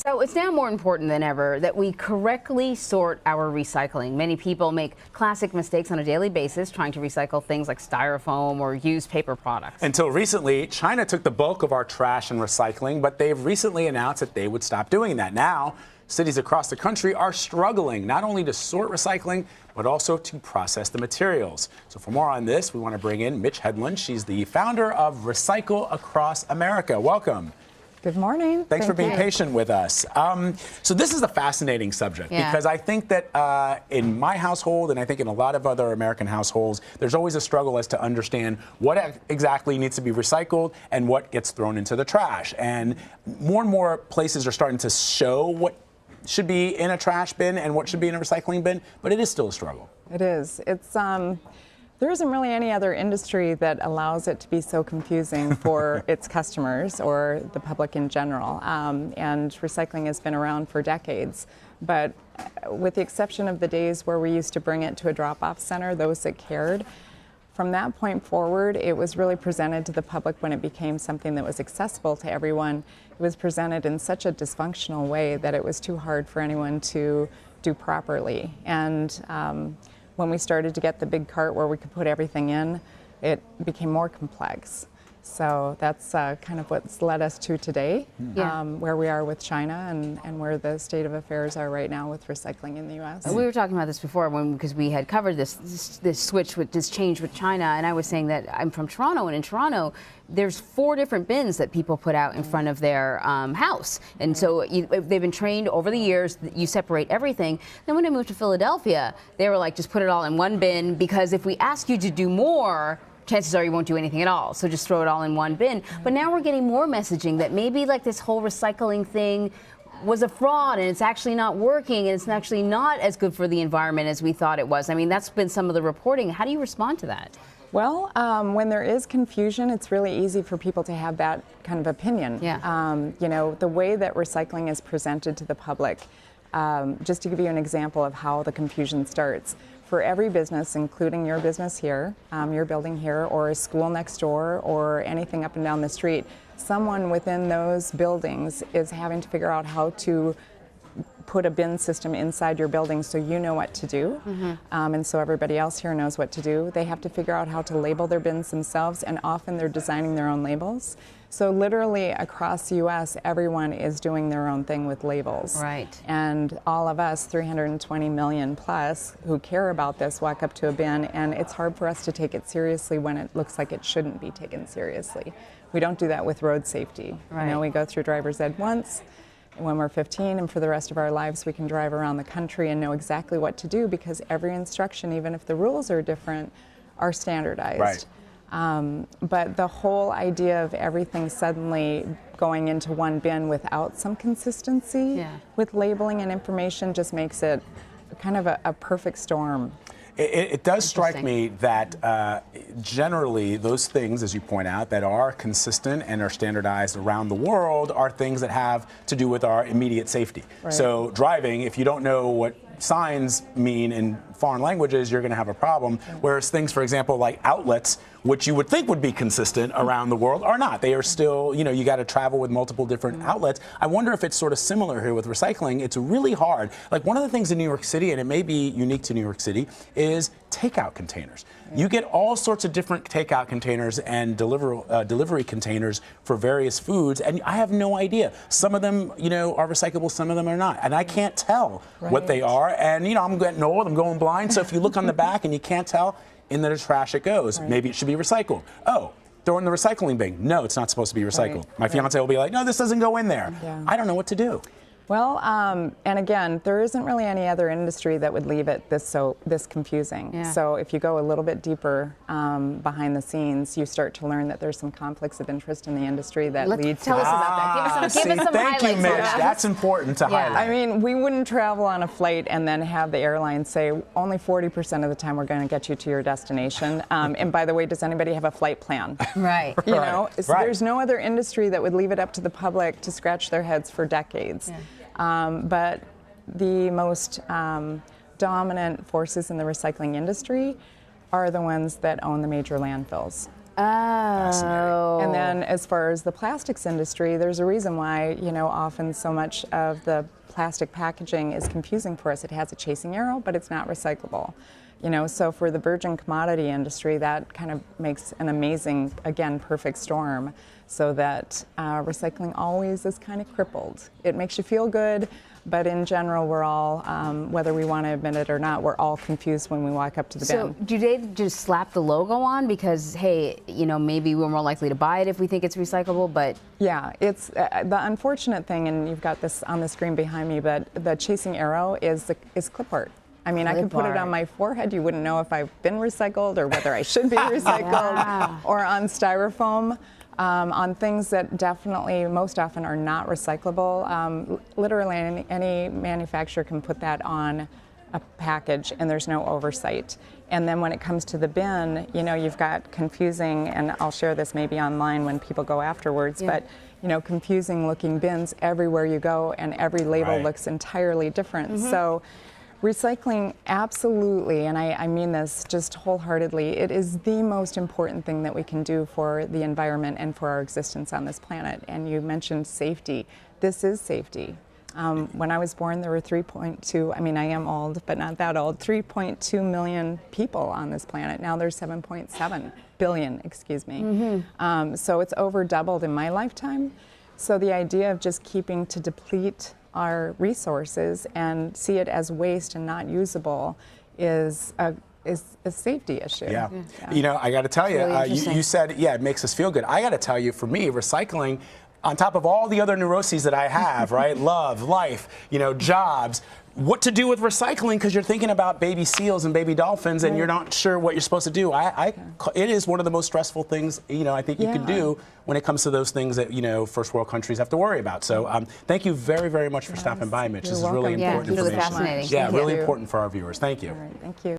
So it's now more important than ever that we correctly sort our recycling. Many people make classic mistakes on a daily basis trying to recycle things like styrofoam or used paper products. Until recently, China took the bulk of our trash and recycling, but they've recently announced that they would stop doing that. Now, cities across the country are struggling not only to sort recycling, but also to process the materials. So for more on this, we want to bring in Mitch Hedlund. She's the founder of Recycle Across America. Welcome. Good morning. Thanks for being patient with us. So this is a fascinating subject because I think that in my household, and I think in a lot of other American households, there's always a struggle as to understand what exactly needs to be recycled and what gets thrown into the trash. And more places are starting to show what should be in a trash bin and what should be in a recycling bin, but it is still a struggle. It is. It's there isn't really any other industry that allows it to be so confusing for its customers or the public in general. And recycling has been around for decades. But with the exception of the days where we used to bring it to a drop-off center, those that cared, from that point forward, it was really presented to the public when it became something that was accessible to everyone. It was presented in such a dysfunctional way that it was too hard for anyone to do properly. And when we started to get the big cart where we could put everything in, it became more complex. So that's kind of what's led us to today, where we are with China and where the state of affairs are right now with recycling in the U.S. We were talking about this before because we had covered this switch with this change with China, and I was saying that I'm from Toronto, and in Toronto there's 4 different bins that people put out in front of their house, and so they've been trained over the years that you separate everything. Then when I moved to Philadelphia, they were like, just put it all in one bin, because if we ask you to do more, chances are you won't do anything at all, so just throw it all in one bin. But now we're getting more messaging that maybe like this whole recycling thing was a fraud and it's actually not working and it's actually not as good for the environment as we thought it was. I mean, that's been some of the reporting. How do you respond to that? Well, when there is confusion, it's really easy for people to have that kind of opinion. You know, the way that recycling is presented to the public, just to give you an example of how the confusion starts. For every business, including your business here, your building here, or a school next door, or anything up and down the street, someone within those buildings is having to figure out how to put a bin system inside your building so you know what to do, and so everybody else here knows what to do. They have to figure out how to label their bins themselves, and often they're designing their own labels. So literally across the U.S., everyone is doing their own thing with labels. Right. And all of us, 320 million plus, who care about this, walk up to a bin, and it's hard for us to take it seriously when it looks like it shouldn't be taken seriously. We don't do that with road safety. Right. You know, we go through driver's ed once when we're 15, and for the rest of our lives we can drive around the country and know exactly what to do because every instruction, even if the rules are different, are standardized. Right. But the whole idea of everything suddenly going into one bin without some consistency with labeling and information just makes it kind of a perfect storm. It does strike me that generally those things, as you point out, that are consistent and are standardized around the world are things that have to do with our immediate safety. Right. So driving, if you don't know what signs mean in foreign languages, you're going to have a problem. Whereas things, for example, like outlets, which you would think would be consistent around the world, are not. They are still, you know, you got to travel with multiple different outlets. I wonder if it's sort of similar here with recycling. It's really hard. Like one of the things in New York City, and it may be unique to New York City, is takeout containers. You get all sorts of different takeout containers and delivery containers for various foods, and I have no idea. Some of them, you know, are recyclable, some of them are not, and I can't tell what they are. And you know, I'm getting old, I'm going blind, so if you look on the back and you can't tell, in the trash it goes. Maybe it should be recycled. Oh, throw in the recycling bin. No, it's not supposed to be recycled. My fiance will be like, no, this doesn't go in there. I don't know what to do. Well, and again, there isn't really any other industry that would leave it this confusing. So if you go a little bit deeper behind the scenes, you start to learn that there's some conflicts of interest in the industry that leads to Tell us about that. Give us some Thank you, Mitch. That's important to highlight. I mean, we wouldn't travel on a flight and then have the airline say, only 40% of the time we're going to get you to your destination. And by the way, does anybody have a flight plan? Right. You know, so there's no other industry that would leave it up to the public to scratch their heads for decades. But the most dominant forces in the recycling industry are the ones that own the major landfills. Oh. And then as far as the plastics industry, there's a reason why, often so much of the plastic packaging is confusing for us. It has a chasing arrow, but it's not recyclable. So for the virgin commodity industry, that kind of makes an amazing, again, perfect storm, so that recycling always is kind of crippled. It makes you feel good, but in general, we're all, whether we want to admit it or not, we're all confused when we walk up to the bin. So do they just slap the logo on because, hey, maybe we're more likely to buy it if we think it's recyclable, but... Yeah, it's the unfortunate thing, and you've got this on the screen behind me, but the chasing arrow is clip art. I mean, I could put it on my forehead. You wouldn't know if I've been recycled or whether I should be recycled, or on styrofoam. On things that definitely most often are not recyclable. Literally any manufacturer can put that on a package and there's no oversight. And then when it comes to the bin, you've got confusing, and I'll share this maybe online when people go afterwards, but confusing looking bins everywhere you go, and every label looks entirely different. So recycling, absolutely, and I mean this just wholeheartedly, it is the most important thing that we can do for the environment and for our existence on this planet. And you mentioned safety. This is safety. When I was born, there were 3.2, I mean, I am old, but not that old, 3.2 million people on this planet. Now there's 7.7 billion, excuse me. So it's over doubled in my lifetime. So the idea of just keeping to deplete our resources and see it as waste and not usable is a safety issue. Yeah. I got to tell you, really you said, it makes us feel good. I got to tell you, for me, recycling, on top of all the other neuroses that I have, right? Love, life, jobs, what to do with recycling, because you're thinking about baby seals and baby dolphins and you're not sure what you're supposed to do. It is one of the most stressful things, I think you can do when it comes to those things that, first world countries have to worry about. So thank you very, very much for stopping by, Mitch. This is really important information. Fascinating. Yeah, really important for our viewers. Thank you. All right, thank you.